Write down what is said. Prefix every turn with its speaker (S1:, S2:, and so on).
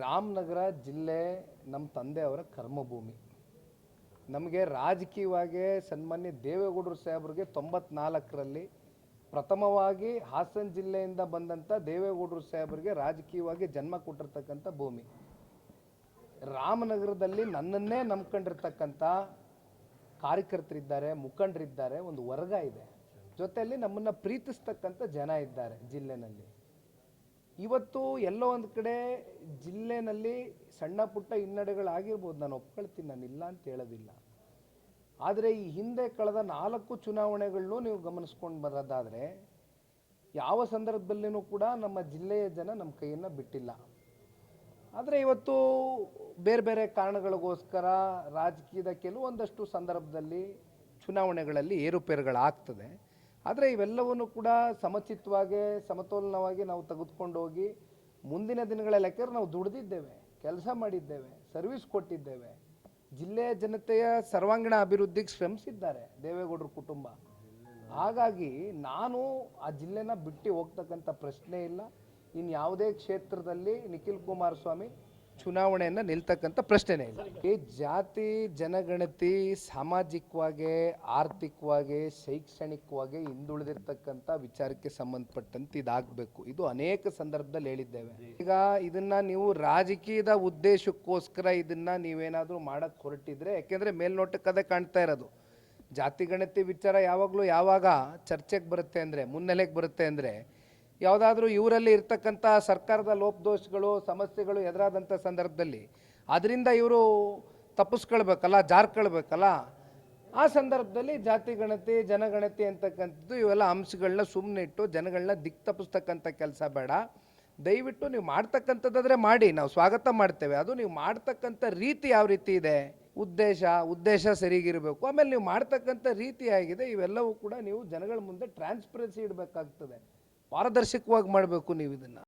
S1: ರಾಮನಗರ ಜಿಲ್ಲೆ ನಮ್ಮ ತಂದೆಯವರ ಕರ್ಮಭೂಮಿ. ನಮಗೆ ರಾಜಕೀಯವಾಗಿ ಸನ್ಮಾನ್ಯ ದೇವೇಗೌಡರು ಸಾಹೇಬರಿಗೆ 94ರಲ್ಲಿ ಪ್ರಥಮವಾಗಿ ಹಾಸನ ಜಿಲ್ಲೆಯಿಂದ ಬಂದಂಥ ದೇವೇಗೌಡರು ಸಾಹೇಬರಿಗೆ ರಾಜಕೀಯವಾಗಿ ಜನ್ಮ ಕೊಟ್ಟಿರ್ತಕ್ಕಂಥ ಭೂಮಿ. ರಾಮನಗರದಲ್ಲಿ ನನ್ನನ್ನೇ ನಂಬ್ಕೊಂಡಿರ್ತಕ್ಕಂಥ ಕಾರ್ಯಕರ್ತರಿದ್ದಾರೆ, ಮುಖಂಡರಿದ್ದಾರೆ, ಒಂದು ವರ್ಗ ಇದೆ, ಜೊತೆಯಲ್ಲಿ ನಮ್ಮನ್ನು ಪ್ರೀತಿಸ್ತಕ್ಕಂಥ ಜನ ಇದ್ದಾರೆ ಜಿಲ್ಲೆನಲ್ಲಿ. ಇವತ್ತು ಎಲ್ಲೋ ಒಂದು ಕಡೆ ಜಿಲ್ಲೆನಲ್ಲಿ ಸಣ್ಣ ಪುಟ್ಟ ಹಿನ್ನಡೆಗಳಾಗಿರ್ಬೋದು, ನಾನು ಒಪ್ಕೊಳ್ತೀನಿ, ನಾನು ಇಲ್ಲ ಅಂತ ಹೇಳೋದಿಲ್ಲ. ಆದರೆ ಈ ಹಿಂದೆ ಕಳೆದ 4 ಚುನಾವಣೆಗಳನ್ನು ನೀವು ಗಮನಿಸ್ಕೊಂಡು ಬರೋದಾದರೆ ಯಾವ ಸಂದರ್ಭದಲ್ಲಿನೂ ಕೂಡ ನಮ್ಮ ಜಿಲ್ಲೆಯ ಜನ ನಮ್ಮ ಕೈಯನ್ನು ಬಿಟ್ಟಿಲ್ಲ. ಆದರೆ ಇವತ್ತು ಬೇರೆ ಬೇರೆ ಕಾರಣಗಳಿಗೋಸ್ಕರ ರಾಜಕೀಯದ ಕೆಲವೊಂದಷ್ಟು ಸಂದರ್ಭದಲ್ಲಿ ಚುನಾವಣೆಗಳಲ್ಲಿ ಏರುಪೇರುಗಳಾಗ್ತದೆ. ಆದರೆ ಇವೆಲ್ಲವನ್ನು ಕೂಡ ಸಮಚಿತ್ತವಾಗಿ ಸಮತೋಲನವಾಗಿ ನಾವು ತೆಗೆದುಕೊಂಡು ಹೋಗಿ ಮುಂದಿನ ದಿನಗಳಲ್ಲಿ, ಯಾಕೆಂದ್ರೆ ನಾವು ದುಡಿದಿದ್ದೇವೆ, ಕೆಲಸ ಮಾಡಿದ್ದೇವೆ, ಸರ್ವಿಸ್ ಕೊಟ್ಟಿದ್ದೇವೆ, ಜಿಲ್ಲೆಯ ಜನತೆಯ ಸರ್ವಾಂಗೀಣ ಅಭಿವೃದ್ಧಿಗೆ ಶ್ರಮಿಸಿದ್ದಾರೆ ದೇವೇಗೌಡರ ಕುಟುಂಬ. ಹಾಗಾಗಿ ನಾನು ಆ ಜಿಲ್ಲೆನ ಬಿಟ್ಟು ಹೋಗ್ತಕ್ಕಂಥ ಪ್ರಶ್ನೆ ಇಲ್ಲ. ಇನ್ನು ಯಾವುದೇ ಕ್ಷೇತ್ರದಲ್ಲಿ ನಿಖಿಲ್ ಕುಮಾರಸ್ವಾಮಿ ಚುನಾವಣೆಯನ್ನು ನಿಲ್ತಕ್ಕಂಥ ಪ್ರಶ್ನೆನೇ ಇಲ್ಲ. ಈ ಜಾತಿ ಜನಗಣತಿ ಸಾಮಾಜಿಕವಾಗಿ, ಆರ್ಥಿಕವಾಗಿ, ಶೈಕ್ಷಣಿಕವಾಗಿ ಹಿಂದುಳಿದಿರ್ತಕ್ಕಂಥ ವಿಚಾರಕ್ಕೆ ಸಂಬಂಧಪಟ್ಟಂತೆ ಇದಾಗಬೇಕು. ಇದು ಅನೇಕ ಸಂದರ್ಭದಲ್ಲಿ ಹೇಳಿದ್ದೇವೆ. ಈಗ ಇದನ್ನು ನೀವು ರಾಜಕೀಯದ ಉದ್ದೇಶಕ್ಕೋಸ್ಕರ ಇದನ್ನು ನೀವೇನಾದರೂ ಮಾಡೋಕ್ಕೆ ಹೊರಟಿದ್ರೆ, ಯಾಕೆಂದರೆ ಮೇಲ್ನೋಟಕ್ಕೆ ಅದೇ ಕಾಣ್ತಾ ಇರೋದು. ಜಾತಿ ಗಣತಿ ವಿಚಾರ ಯಾವಾಗ ಚರ್ಚೆಗೆ ಬರುತ್ತೆ ಅಂದರೆ, ಮುನ್ನೆಲೆಗೆ ಬರುತ್ತೆ ಅಂದರೆ, ಯಾವುದಾದ್ರೂ ಇವರಲ್ಲಿ ಇರ್ತಕ್ಕಂಥ ಸರ್ಕಾರದ ಲೋಪದೋಷಗಳು, ಸಮಸ್ಯೆಗಳು ಎದುರಾದಂಥ ಸಂದರ್ಭದಲ್ಲಿ ಅದರಿಂದ ಇವರು ತಪ್ಪಿಸ್ಕೊಳ್ಬೇಕಲ್ಲ, ಜಾರ್ಕೊಳ್ಬೇಕಲ್ಲ. ಆ ಸಂದರ್ಭದಲ್ಲಿ ಜಾತಿ ಗಣತಿ, ಜನಗಣತಿ ಅಂತಕ್ಕಂಥದ್ದು ಇವೆಲ್ಲ ಅಂಶಗಳನ್ನ ಸುಮ್ಮನೆ ಇಟ್ಟು ಜನಗಳನ್ನ ದಿಕ್ಕು ತಪ್ಪಿಸ್ತಕ್ಕಂಥ ಕೆಲಸ ಬೇಡ. ದಯವಿಟ್ಟು ನೀವು ಮಾಡ್ತಕ್ಕಂಥದ್ದಾದರೆ ಮಾಡಿ, ನಾವು ಸ್ವಾಗತ ಮಾಡ್ತೇವೆ. ಅದು ನೀವು ಮಾಡ್ತಕ್ಕಂಥ ರೀತಿ ಯಾವ ರೀತಿ ಇದೆ, ಉದ್ದೇಶ ಸರಿಗಿರಬೇಕು. ಆಮೇಲೆ ನೀವು ಮಾಡ್ತಕ್ಕಂಥ ರೀತಿ ಆಗಿದೆ, ಇವೆಲ್ಲವೂ ಕೂಡ ನೀವು ಜನಗಳ ಮುಂದೆ ಟ್ರಾನ್ಸ್ಪರೆನ್ಸಿ ಇಡಬೇಕಾಗ್ತದೆ, ಪಾರದರ್ಶಕವಾಗಿ ಮಾಡಬೇಕು ನೀವು ಇದನ್ನು.